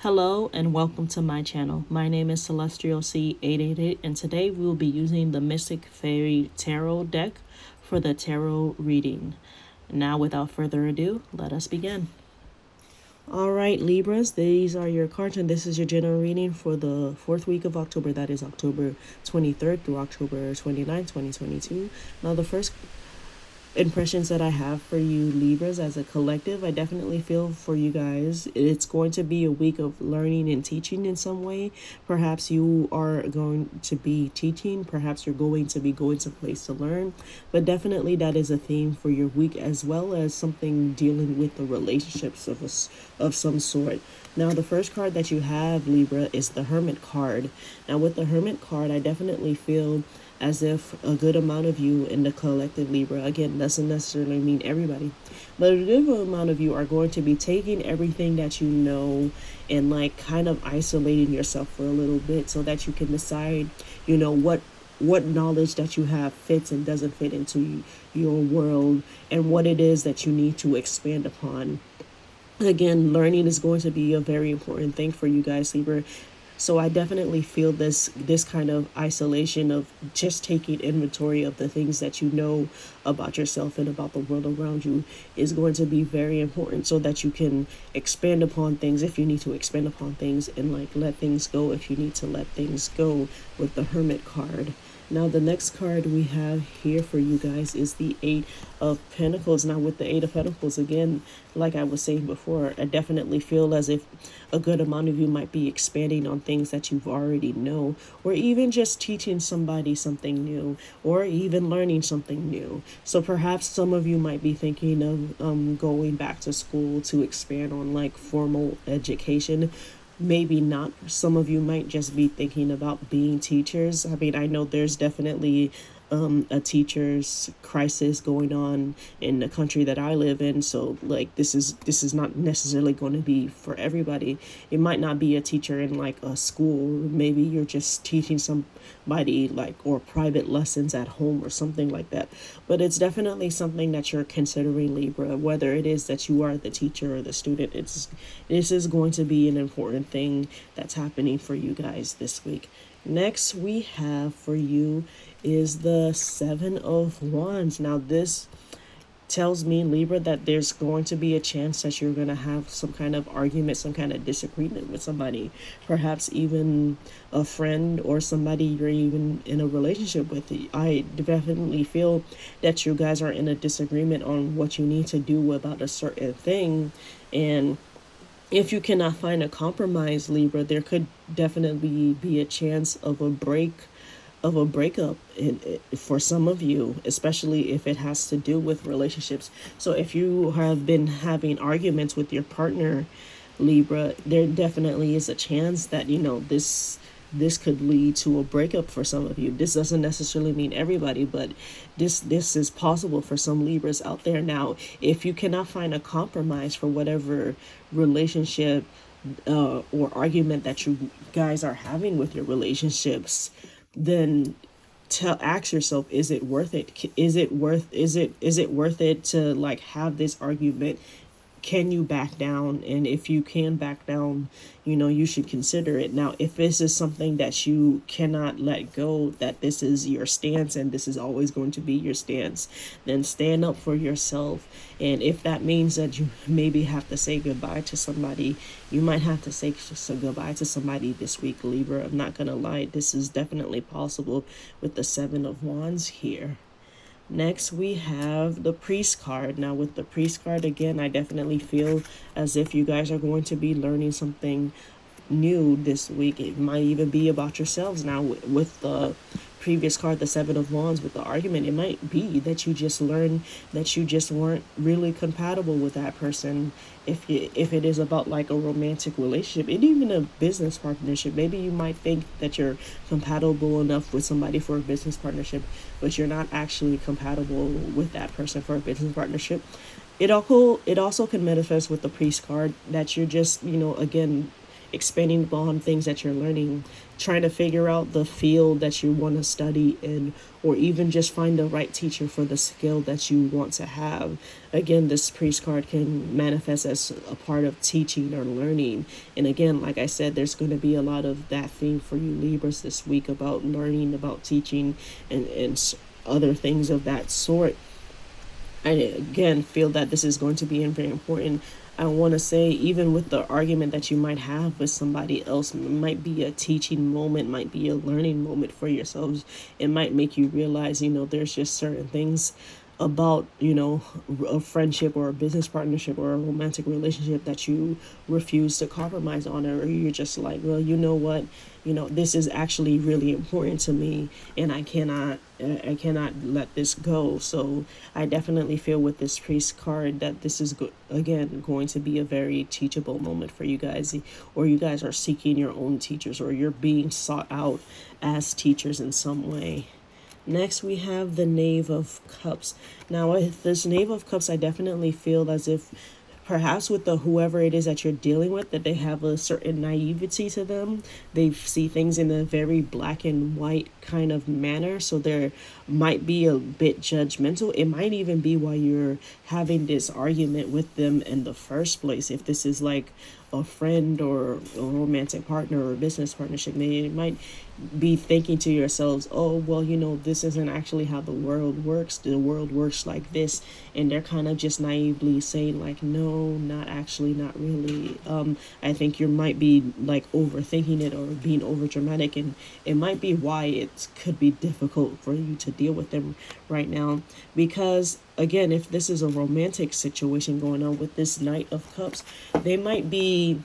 Hello and welcome to my channel. My name is Celestial C888 and today we will be using the Mystic Fairy Tarot deck for the tarot reading. Now without further ado, let us begin. Alright Libras, these are your cards and this is your general reading for the 4th week of October. That is October 23rd through October 29th, 2022. Now the first impressions that I have for you Libras as a collective, I definitely feel for you guys it's going to be a week of learning and teaching in some way. Perhaps you are going to be teaching, perhaps you're going to be going someplace to learn, but definitely that is a theme for your week, as well as something dealing with the relationships of some sort. Now the first card that you have, Libra, is the Hermit card. Now with the Hermit card, I definitely feel as if a good amount of you in the collective Libra, again, doesn't necessarily mean everybody, but a good amount of you are going to be taking everything that you know and like kind of isolating yourself for a little bit so that you can decide, what knowledge that you have fits and doesn't fit into your world, and what it is that you need to expand upon. Again, learning is going to be a very important thing for you guys, Libra. So I definitely feel this kind of isolation of just taking inventory of the things that you know about yourself and about the world around you is going to be very important, so that you can expand upon things if you need to expand upon things, and like let things go if you need to let things go with the Hermit card. Now the next card we have here for you guys is the Eight of Pentacles. Now with the Eight of Pentacles, again, like I was saying before, I definitely feel as if a good amount of you might be expanding on things that you've already know, or even just teaching somebody something new, or even learning something new. So perhaps some of you might be thinking of going back to school to expand on like formal education. Maybe not. Some of you might just be thinking about being teachers. I mean, I know there's definitely a teacher's crisis going on in the country that I live in. So like this is not necessarily going to be for everybody. It might not be a teacher in like a school. Maybe you're just teaching somebody like, or private lessons at home or something like that. But it's definitely something that you're considering, Libra, whether it is that you are the teacher or the student. This is going to be an important thing that's happening for you guys this week. Next we have for you is the Seven of Wands. Now this tells me, Libra, that there's going to be a chance that you're going to have some kind of argument, some kind of disagreement with somebody, perhaps even a friend or somebody you're even in a relationship with. I definitely feel that you guys are in a disagreement on what you need to do about a certain thing, and if you cannot find a compromise, Libra, there could definitely be a chance of a breakup for some of you, especially if it has to do with relationships. So if you have been having arguments with your partner, Libra, there definitely is a chance that this could lead to a breakup for some of you. This doesn't necessarily mean everybody, but this is possible for some Libras out there. Now, if you cannot find a compromise for whatever relationship or argument that you guys are having with your relationships, then ask yourself, is it worth it? Is it worth it to like have this argument? Can you back down? And if you can back down, you should consider it. Now, if this is something that you cannot let go, that this is your stance and this is always going to be your stance, then stand up for yourself. And if that means that you maybe have to say goodbye to somebody, you might have to say goodbye to somebody this week, Libra. I'm not gonna lie, this is definitely possible with the Seven of Wands here. Next, we have the Priest card. Now, with the Priest card, again, I definitely feel as if you guys are going to be learning something new this week. It might even be about yourselves. Now, with the previous card, the Seven of Wands, with the argument, it might be that you just learned that you just weren't really compatible with that person. If it is about like a romantic relationship and even a business partnership, maybe you might think that you're compatible enough with somebody for a business partnership, but you're not actually compatible with that person for a business partnership. It also can manifest with the Priest card that you're just, again, expanding upon things that you're learning, trying to figure out the field that you want to study in, or even just find the right teacher for the skill that you want to have. Again, this priest card can manifest as a part of teaching or learning. And again, like I said, there's going to be a lot of that theme for you Libras this week about learning, about teaching, and other things of that sort. I again feel that this is going to be very important. I want to say, even with the argument that you might have with somebody else, it might be a teaching moment, might be a learning moment for yourselves. It might make you realize, there's just certain things about, a friendship or a business partnership or a romantic relationship that you refuse to compromise on, or you're just like, well, you know what, this is actually really important to me, and I cannot let this go. So I definitely feel with this priest card that this is again going to be a very teachable moment for you guys, or you guys are seeking your own teachers, or you're being sought out as teachers in some way. Next, we have the Knave of Cups. Now, with this Knave of Cups, I definitely feel as if perhaps with the whoever it is that you're dealing with, that they have a certain naivety to them. They see things in a very black and white kind of manner, so there might be a bit judgmental. It might even be why you're having this argument with them in the first place. If this is like a friend or a romantic partner or a business partnership, they might be thinking to yourselves, oh, well, this isn't actually how the world works. The world works like this. And they're kind of just naively saying like, no, not actually, not really. I think you might be like overthinking it or being over dramatic, and it might be why it could be difficult for you to deal with them right now. Because again, if this is a romantic situation going on with this Knight of Cups, they might be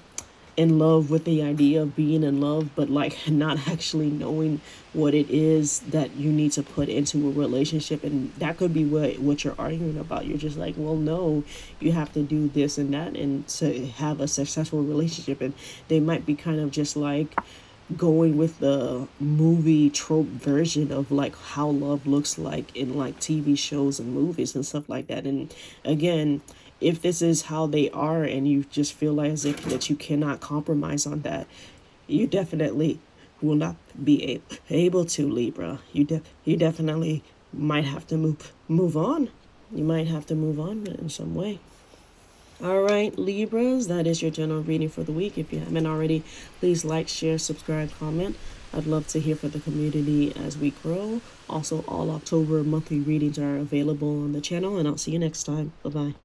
in love with the idea of being in love, but like not actually knowing what it is that you need to put into a relationship. And that could be what you're arguing about. You're just like, well, no, you have to do this and that and to have a successful relationship. And they might be kind of just like going with the movie trope version of like how love looks like in like TV shows and movies and stuff like that. And again, if this is how they are and you just feel like as if that you cannot compromise on that, you definitely will not be able to, Libra. You definitely might have to move on. You might have to move on in some way. All right, Libras, that is your general reading for the week. If you haven't already, please like, share, subscribe, comment. I'd love to hear from the community as we grow. Also, all October monthly readings are available on the channel, and I'll see you next time. Bye-bye.